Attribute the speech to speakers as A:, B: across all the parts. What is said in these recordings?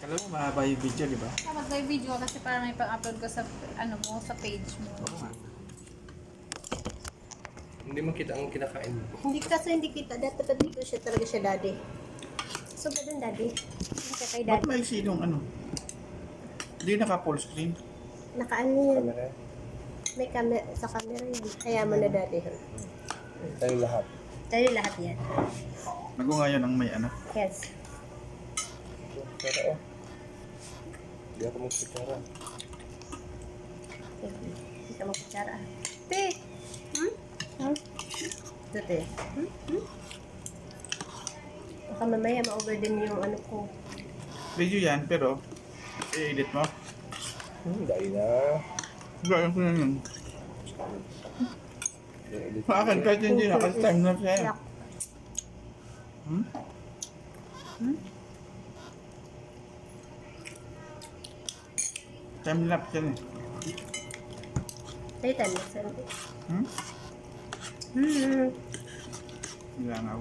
A: Alam mo, mahaba yung video, di ba?
B: Dapat may video kasi para may pang-upload ko sa ano mo, sa page mo.
A: Oo nga.
C: Hindi mo kita ang kinakain mo.
D: Hindi kita. Dapat dito siya talaga siya, daddy. So, ganun, daddy. Hindi ka kay
A: Ba't
D: daddy.
A: may sinong ano? Hindi naka-full screen.
D: Nakaano yan.
C: Camera.
D: May camera, sa camera yan. Kaya mo na, daddy.
C: Tayo lahat.
D: Tayo lahat yan.
A: Nago nga yun ang may ano.
D: Yes.
C: Pero hindi ako magkutsara.
D: Hindi ka magkutsara. Te! Hmm? Dati. Baka mamaya ma-over din yung ano ko.
A: Video yan, pero i-edit mo.
C: Dahil na.
A: Gaya ko na yun.
C: I-edit
A: Sa akin, kahit hindi na, kasi time na siya.
D: Yak.
A: Hmm? Time lapse yan eh.
D: Tayo tayo. Saan?
A: Hmm?
D: Hmm.
A: Langaw.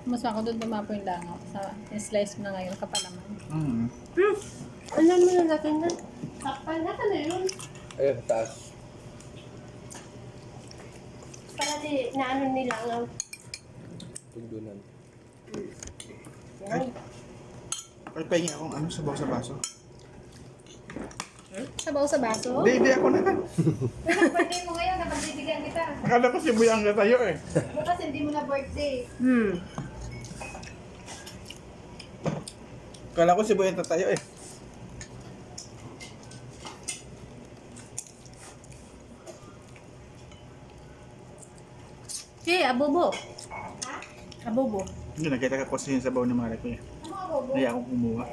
B: Mas ako doon dumapo yung langaw. Sa slice mo na ngayon, kapalaman.
A: Hmm.
D: Ano mo na natin na? Sakpan natin na yun.
C: Ayun, taas.
D: Para di naano nila ang
C: Tugdunan.
D: yan.
A: Ay, pahingi akong ano, sabaw sa baso.
D: Sabaw sa baso?
A: Hindi ako na kan.
B: Birthday mo ngayon, dapat bibigyan kita.
A: Akala ko si Buyang na tayo eh.
B: Bukas hindi mo na birthday.
A: Akala ko si Buyang na tayo eh.
D: Si, abobo. Abobo.
A: Hindi, nakita ka ko sa sabaw ni Mare ko eh.
B: Ano ka, Bobo?
A: Kaya ako kumuha.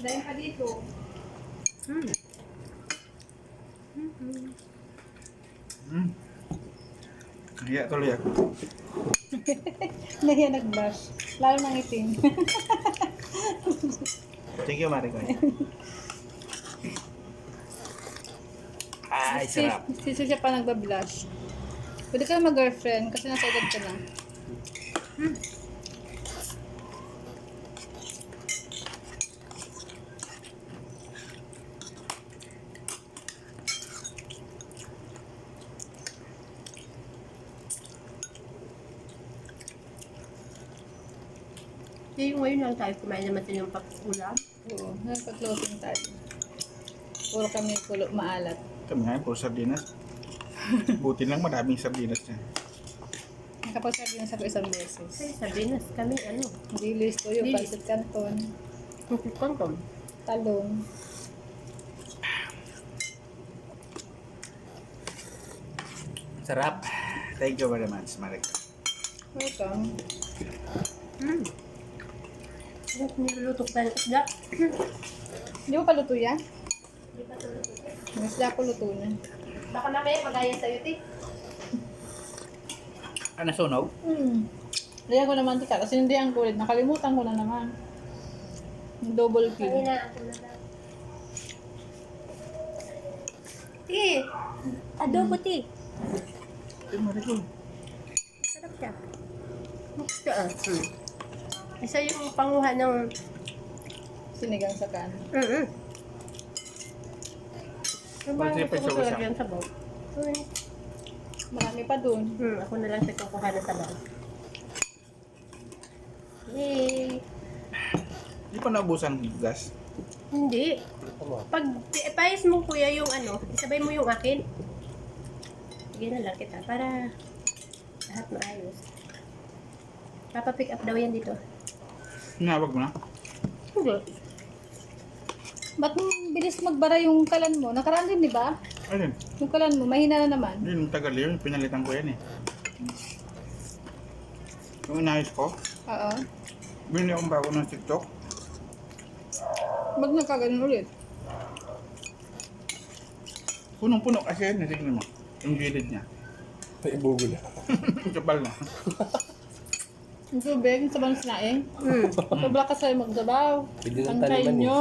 B: Dahil pa dito.
A: Kaya tuloy ako.
B: Nahiya nag-blush. Lalo nang itim.
A: Thank you, Mare ko. Ay, sarap.
B: Sisi siya pa nagba-blush. Pwede ka mag-girlfriend kasi nasa edad ka na.
D: Yung ngayon lang tayo kumain naman din yung ulam.
B: Oo, nagpa-closing tayo. Puro kami kulo maalat.
A: Kami nga, puro sardinas. Buti lang maraming sardinas niya.
B: Nakapagsabi na sa ko isang beses.
D: Kasi sardinas kami, ano,
B: Dilis, toyo,
D: Dilis.
B: pancit canton,
D: kongkong.
B: talong.
A: Sarap. Thank you very much, Mare ko.
B: Welcome.
D: Ano niluluto pa ng isda?
B: Hindi mo pa luto yan?
D: Hindi pa ito luto.
B: Mas ko luto na.
D: Baka mamaya magaya sa'yo, ti.
A: Ano, sunog?
B: Liyan ko naman tika kasi hindi ang kulit. Nakalimutan ko na naman. Yung double kill.
D: Kanina ako na lang. Ti! Adobo, ti.
A: Ay, Mare ko.
D: Sarap siya. Gusto ah. Isa yung panguha ng...
B: Sinigang sa kan.
D: Ano ba
A: Pwede
D: ang
A: pa
D: gusto ko
A: isa-isa.
D: talaga yung sabaw?
B: Marami pa dun.
D: Ako na lang sa kukuha ng sabaw. Yay!
A: Hindi pa naubusan ng gas.
D: Hindi.
C: Tama.
D: Pag payas mo kuya yung ano, isabay mo yung akin. Sige na lang kita para lahat maayos. Papa-pick up daw yan dito.
A: Hinawag mo na.
D: Hindi.
B: Ba't bilis magbara yung kalan mo? Nakaraan din, di ba?
A: Ayun.
B: Yung kalan mo, mahina na naman.
A: Yun, tagal yun. Pinalitan ko yan eh. Yung inayos ko,
B: Oo.
A: binili akong bago ng TikTok.
B: Ba't nagkaganon ulit?
A: Punong-puno kasi yan. Natignan mo. Yung gilid niya.
C: Naibugol.
A: Kapal na.
B: Yung tubig, sa bang sinaing. Sobra ka sa'yo magsabaw.
C: Pwede ng
B: Antayin
C: taliman
B: nyo.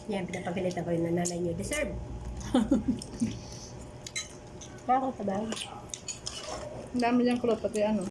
D: Yan, pinapagalitan ko yung nanay niyo. Deserve. Bakit sabaw?
B: Ang dami niyang kulot, pati ano.